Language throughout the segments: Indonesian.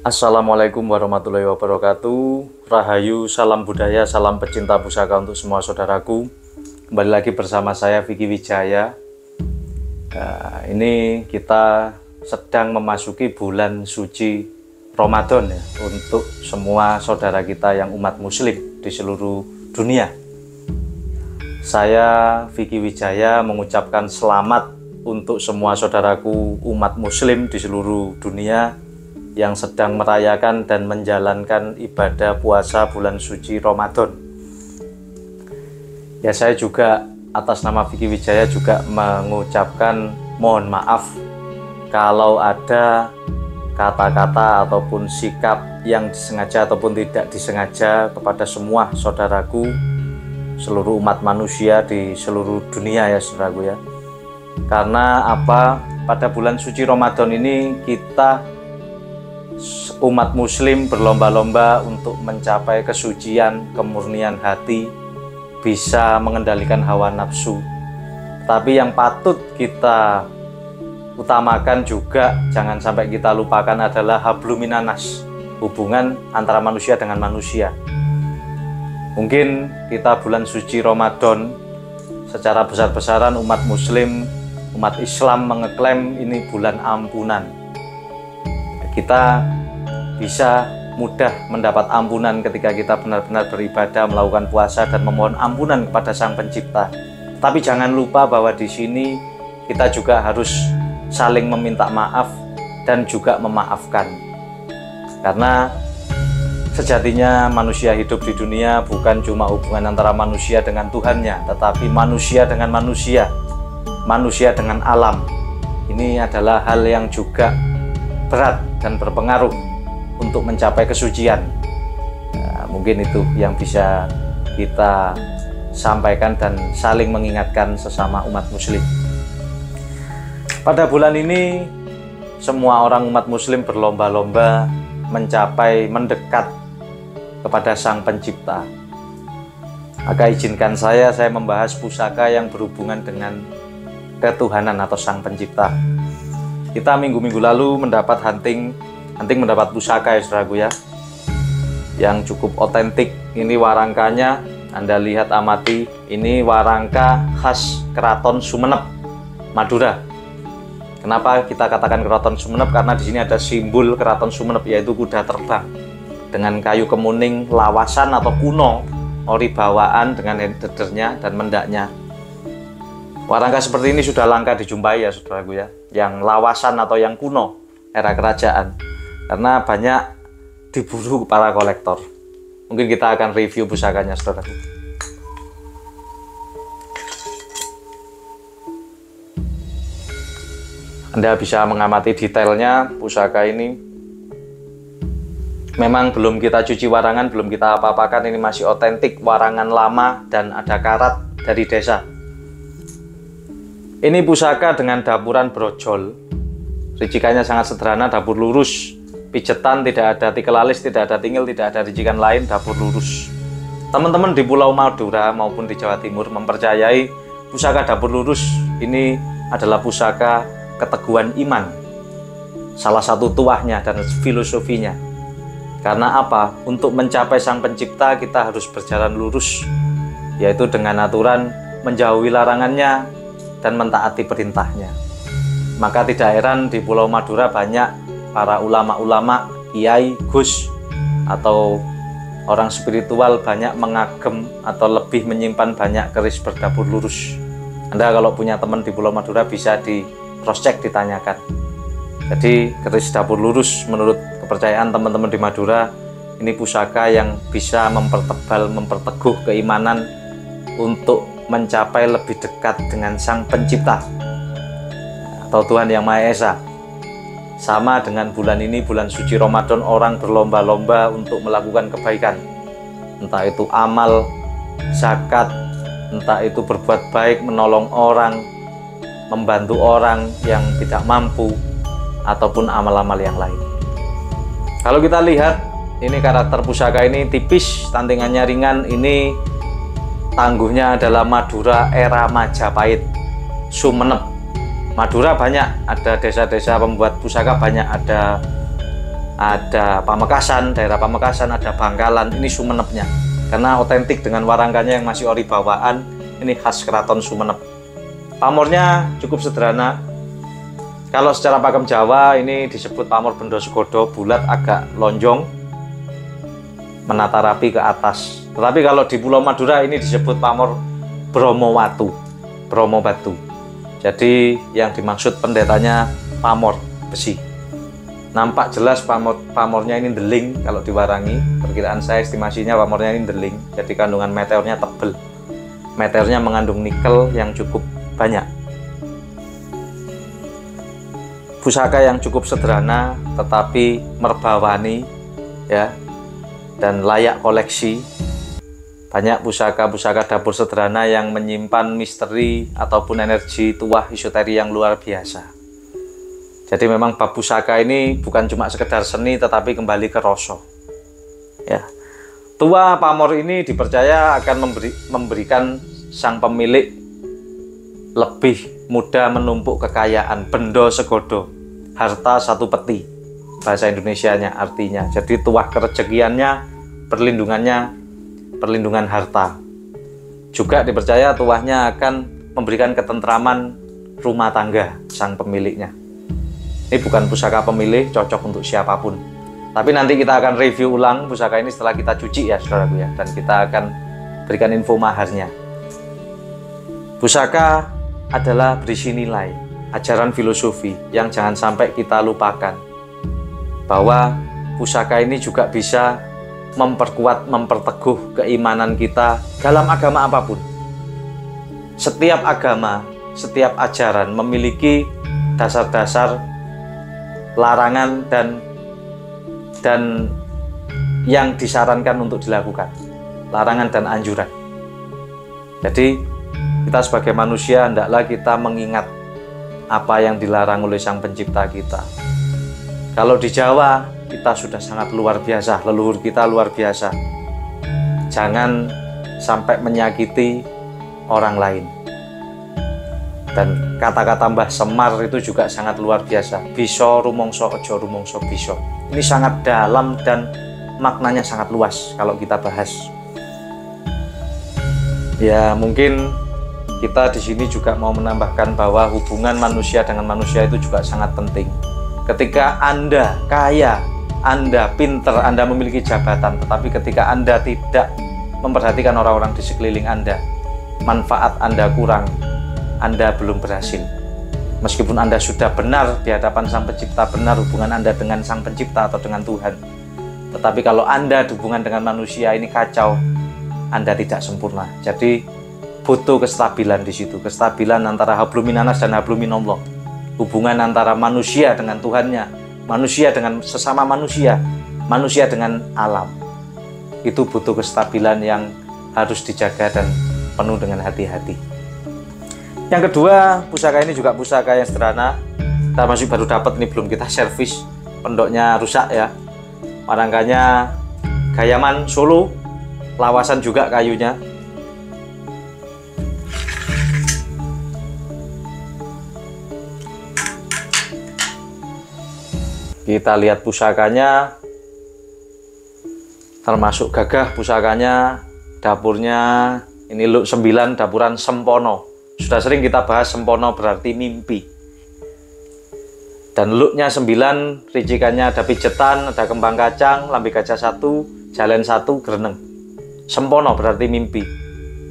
Assalamualaikum warahmatullahi wabarakatuh. Rahayu, salam budaya, salam pecinta pusaka untuk semua saudaraku. Kembali lagi bersama saya Vicky Wijaya. Ini kita sedang memasuki bulan suci Ramadan ya, untuk semua saudara kita yang umat muslim di seluruh dunia. Saya Vicky Wijaya mengucapkan selamat untuk semua saudaraku umat muslim di seluruh dunia yang sedang merayakan dan menjalankan ibadah puasa bulan suci Ramadan. Ya, saya juga atas nama Vicky Wijaya juga mengucapkan mohon maaf kalau ada kata-kata ataupun sikap yang disengaja ataupun tidak disengaja kepada semua saudaraku seluruh umat manusia di seluruh dunia ya saudaraku ya. Karena apa? Pada bulan suci Ramadan ini kita umat muslim berlomba-lomba untuk mencapai kesucian, kemurnian hati, bisa mengendalikan hawa nafsu. Tapi yang patut kita utamakan juga, jangan sampai kita lupakan adalah habluminanas, hubungan antara manusia dengan manusia. Mungkin kita bulan suci Ramadan secara besar-besaran umat muslim, umat Islam mengeklaim ini bulan ampunan. Kita bisa mudah mendapat ampunan ketika kita benar-benar beribadah, melakukan puasa dan memohon ampunan kepada Sang Pencipta. Tapi jangan lupa bahwa di sini kita juga harus saling meminta maaf dan juga memaafkan. Karena sejatinya manusia hidup di dunia bukan cuma hubungan antara manusia dengan Tuhannya, tetapi manusia dengan manusia, manusia dengan alam. Ini adalah hal yang juga berat dan berpengaruh untuk mencapai kesucian. Mungkin itu yang bisa kita sampaikan dan saling mengingatkan sesama umat muslim. Pada bulan ini semua orang umat muslim berlomba-lomba mencapai mendekat kepada Sang Pencipta. Maka izinkan saya membahas pusaka yang berhubungan dengan ketuhanan atau Sang Pencipta. Kita minggu-minggu lalu mendapat hunting mendapat pusaka ya saudaraku ya, yang cukup otentik. Ini warangkanya, Anda lihat amati, ini warangka khas Keraton Sumeneb, Madura. Kenapa kita katakan Keraton Sumeneb? Karena di sini ada simbol Keraton Sumeneb, yaitu kuda terbang dengan kayu kemuning lawasan atau kuno, ori bawaan dengan dedernya dan mendaknya. Warangka seperti ini sudah langka dijumpai ya saudaraku ya, yang lawasan atau yang kuno era kerajaan, karena banyak diburu para kolektor. Mungkin kita akan review pusakanya saudaraku. Anda bisa mengamati detailnya pusaka ini. Memang belum kita cuci warangan, belum kita apa-apakan, ini masih otentik, warangan lama dan ada karat dari desa. Ini pusaka dengan dapuran brojol. Ricikannya sangat sederhana, dapur lurus, pijetan, tidak ada tikel alis, tidak ada tingil, tidak ada ricikan lain, dapur lurus. Teman-teman di Pulau Madura maupun di Jawa Timur mempercayai pusaka dapur lurus ini adalah pusaka keteguhan iman, salah satu tuahnya dan filosofinya. Karena apa? Untuk mencapai Sang Pencipta kita harus berjalan lurus, yaitu dengan aturan menjauhi larangannya dan mentaati perintahnya. Maka tidak heran di Pulau Madura banyak para ulama-ulama, kiai, gus, atau orang spiritual banyak mengagem atau lebih menyimpan banyak keris berdapur lurus. Anda kalau punya teman di Pulau Madura bisa di cross check, ditanyakan. Jadi keris dapur lurus menurut kepercayaan teman-teman di Madura ini pusaka yang bisa mempertebal, memperteguh keimanan untuk mencapai lebih dekat dengan Sang Pencipta atau Tuhan Yang Maha Esa. Sama dengan bulan ini, bulan suci Ramadan, orang berlomba-lomba untuk melakukan kebaikan, entah itu amal, zakat, entah itu berbuat baik, menolong orang, membantu orang yang tidak mampu, ataupun amal-amal yang lain. Kalau kita lihat, ini karakter pusaka ini tipis, tantingannya ringan. Ini tangguhnya adalah Madura era Majapahit, Sumeneb. Madura banyak, ada desa-desa pembuat pusaka banyak, ada ada Pamekasan, daerah Pamekasan, ada Bangkalan, ini Sumenepnya. Karena otentik dengan warangkanya yang masih ori bawaan, ini khas Keraton Sumenep. Pamornya cukup sederhana. Kalau secara pakem Jawa ini disebut pamor Bendo Segodo, bulat agak lonjong, menata rapi ke atas. Tetapi kalau di Pulau Madura ini disebut pamor Bromo Batu. Jadi yang dimaksud pendetanya pamor besi. Nampak jelas pamornya ini deling kalau diwarangi. Perkiraan saya estimasinya pamornya ini deling. Jadi kandungan meteornya tebel. Meteornya mengandung nikel yang cukup banyak. Pusaka yang cukup sederhana tetapi merbawani ya, dan layak koleksi. Banyak pusaka-pusaka dapur sederhana yang menyimpan misteri ataupun energi tuah esoteri yang luar biasa. Jadi memang bab pusaka ini bukan cuma sekedar seni tetapi kembali ke rasa. Ya. Tua pamor ini dipercaya akan memberikan sang pemilik lebih mudah menumpuk kekayaan, Bendo Segodo, harta satu peti. Bahasa Indonesianya artinya. Jadi tuah kerejekiannya, perlindungan harta. Juga dipercaya tuahnya akan memberikan ketentraman rumah tangga sang pemiliknya. Ini bukan pusaka pemilih, cocok untuk siapapun. Tapi nanti kita akan review ulang pusaka ini setelah kita cuci ya saudaraku ya. Dan kita akan berikan info maharnya. Pusaka adalah berisi nilai, ajaran filosofi yang jangan sampai kita lupakan. Bahwa pusaka ini juga bisa memperkuat, memperteguh keimanan kita dalam agama apapun. Setiap agama, setiap ajaran memiliki dasar-dasar larangan dan yang disarankan untuk dilakukan, larangan dan anjuran. Jadi kita sebagai manusia hendaklah kita mengingat apa yang dilarang oleh Sang Pencipta kita. Kalau di Jawa kita sudah sangat luar biasa, leluhur kita luar biasa. Jangan sampai menyakiti orang lain. Dan kata-kata Mbah Semar itu juga sangat luar biasa. Bisa rumongso ojo rumongso bisa. Ini sangat dalam dan maknanya sangat luas kalau kita bahas. Ya mungkin kita di sini juga mau menambahkan bahwa hubungan manusia dengan manusia itu juga sangat penting. Ketika Anda kaya, Anda pinter, Anda memiliki jabatan, tetapi ketika Anda tidak memperhatikan orang-orang di sekeliling Anda, manfaat Anda kurang, Anda belum berhasil. Meskipun Anda sudah benar di hadapan Sang Pencipta, benar hubungan Anda dengan Sang Pencipta atau dengan Tuhan, tetapi kalau Anda hubungan dengan manusia ini kacau, Anda tidak sempurna. Jadi butuh kestabilan di situ, kestabilan antara habluminanas dan habluminallah. Hubungan antara manusia dengan Tuhannya, manusia dengan sesama manusia, manusia dengan alam. Itu butuh kestabilan yang harus dijaga dan penuh dengan hati-hati. Yang kedua, pusaka ini juga pusaka yang sederhana. Kita masih baru dapat, ini belum kita servis. Pendoknya rusak ya. Warangkanya Gayaman Solo, lawasan juga kayunya. Kita lihat pusakanya, termasuk gagah pusakanya, dapurnya. Ini Luk 9 dapuran Sempono. Sudah sering kita bahas Sempono berarti mimpi. Dan Luknya 9, ricikannya ada pijetan, ada kembang kacang, lambe gajah 1, jalen 1, greneng. Sempono berarti mimpi.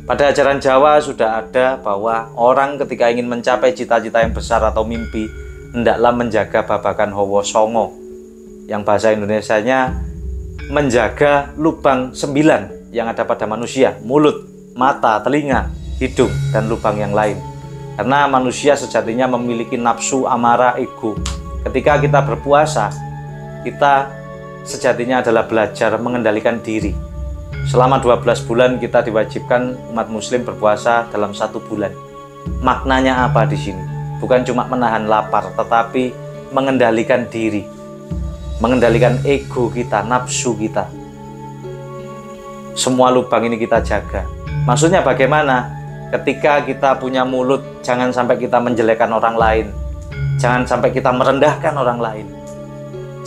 Pada ajaran Jawa sudah ada bahwa orang ketika ingin mencapai cita-cita yang besar atau mimpi, hendaklah menjaga babakan Hawa Songo, yang bahasa Indonesianya menjaga lubang 9 yang ada pada manusia, mulut, mata, telinga, hidung, dan lubang yang lain. Karena manusia sejatinya memiliki nafsu, amarah, ego. Ketika kita berpuasa, kita sejatinya adalah belajar mengendalikan diri. Selama 12 bulan kita diwajibkan umat muslim berpuasa dalam 1 bulan. Maknanya apa di sini? Bukan cuma menahan lapar, tetapi mengendalikan diri, mengendalikan ego kita, nafsu kita. Semua lubang ini kita jaga. Maksudnya bagaimana? Ketika kita punya mulut, jangan sampai kita menjelekkan orang lain. Jangan sampai kita merendahkan orang lain.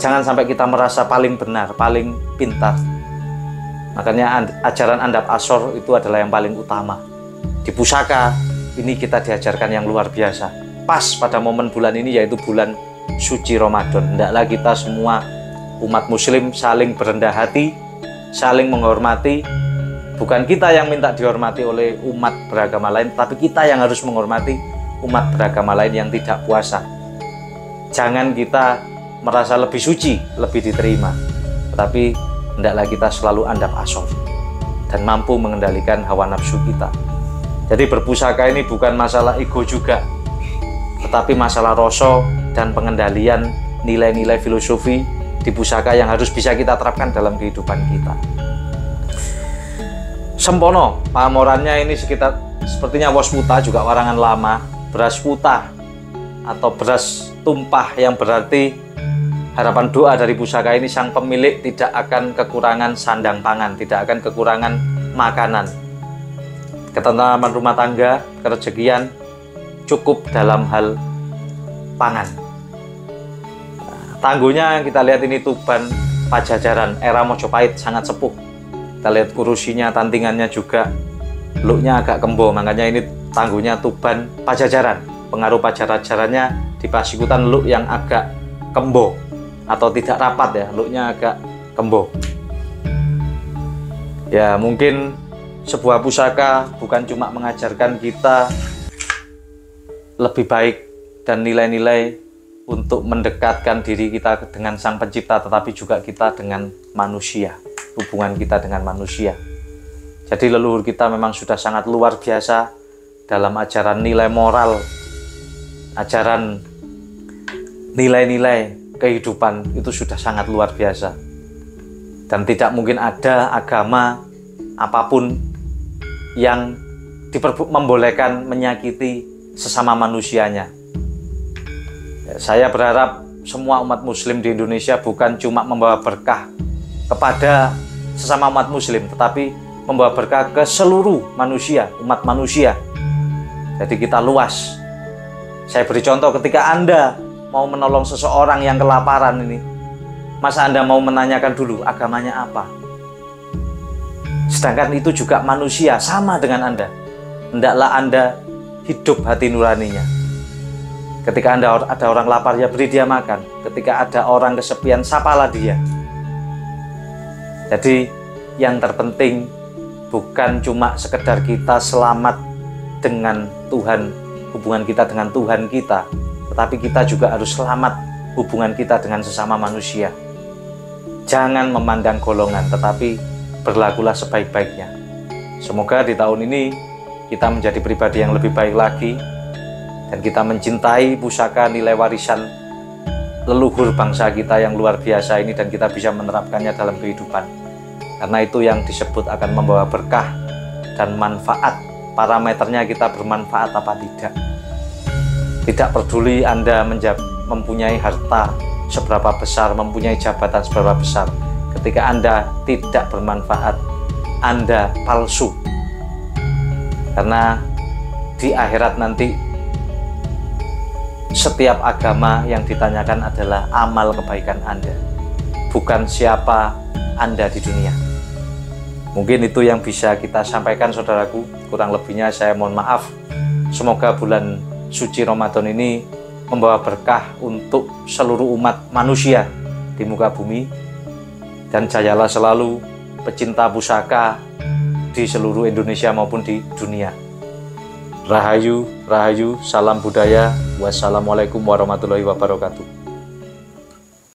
Jangan sampai kita merasa paling benar, paling pintar. Makanya ajaran Andap Asor itu adalah yang paling utama. Di pusaka ini kita diajarkan yang luar biasa. Pas pada momen bulan ini, yaitu bulan suci Ramadan. Hendaklah kita semua umat muslim saling berendah hati, saling menghormati. Bukan kita yang minta dihormati oleh umat beragama lain, tapi kita yang harus menghormati umat beragama lain yang tidak puasa. Jangan kita merasa lebih suci, lebih diterima, tetapi hendaklah kita selalu Andap Asor dan mampu mengendalikan hawa nafsu kita. Jadi berpusaka ini bukan masalah ego juga, tetapi masalah rasa dan pengendalian nilai-nilai filosofi di pusaka yang harus bisa kita terapkan dalam kehidupan kita. Sempono, pamorannya ini sepertinya wos puta, juga warangan lama. Beras puta atau beras tumpah, yang berarti harapan doa dari pusaka ini sang pemilik tidak akan kekurangan sandang pangan, tidak akan kekurangan makanan. Ketentraman rumah tangga, kerezekian cukup dalam hal pangan. Tangguhnya kita lihat ini Tuban Pajajaran era Mojopahit, sangat sepuh. Kita lihat kurusinya, tantingannya juga luknya agak kembo, makanya ini tangguhnya Tuban Pajajaran. Pengaruh Pajajarannya di Pasikutan luk yang agak kembo atau tidak rapat ya, luknya agak kembo. Ya, mungkin sebuah pusaka bukan cuma mengajarkan kita lebih baik dan nilai-nilai untuk mendekatkan diri kita dengan Sang Pencipta, tetapi juga kita dengan manusia, hubungan kita dengan manusia. Jadi leluhur kita memang sudah sangat luar biasa dalam ajaran nilai moral, ajaran nilai-nilai kehidupan, itu sudah sangat luar biasa. Dan tidak mungkin ada agama apapun yang membolehkan menyakiti sesama manusianya. Saya berharap semua umat muslim di Indonesia bukan cuma membawa berkah kepada sesama umat muslim, tetapi membawa berkah ke seluruh manusia, umat manusia. Jadi kita luas. Saya beri contoh, ketika Anda mau menolong seseorang yang kelaparan ini, masa Anda mau menanyakan dulu agamanya apa? Sedangkan itu juga manusia, sama dengan Anda. Hendaklah Anda hidup hati nuraninya. Ketika ada orang lapar, ya beri dia makan. Ketika ada orang kesepian, sapalah dia. Jadi yang terpenting bukan cuma sekedar kita selamat dengan Tuhan, hubungan kita dengan Tuhan kita, tetapi kita juga harus selamat hubungan kita dengan sesama manusia. Jangan memandang golongan, tetapi berlakulah sebaik-baiknya. Semoga di tahun ini kita menjadi pribadi yang lebih baik lagi, dan kita mencintai pusaka nilai warisan leluhur bangsa kita yang luar biasa ini, dan kita bisa menerapkannya dalam kehidupan. Karena itu yang disebut akan membawa berkah dan manfaat. Parameternya kita bermanfaat apa tidak. Tidak peduli Anda mempunyai harta seberapa besar, mempunyai jabatan seberapa besar. Ketika Anda tidak bermanfaat, Anda palsu. Karena di akhirat nanti setiap agama yang ditanyakan adalah amal kebaikan Anda, bukan siapa Anda di dunia. Mungkin itu yang bisa kita sampaikan, saudaraku. Kurang lebihnya saya mohon maaf. Semoga bulan suci Ramadan ini membawa berkah untuk seluruh umat manusia di muka bumi. Dan jayalah selalu pecinta pusaka di seluruh Indonesia maupun di dunia. Rahayu, rahayu, salam budaya. Wassalamualaikum warahmatullahi wabarakatuh.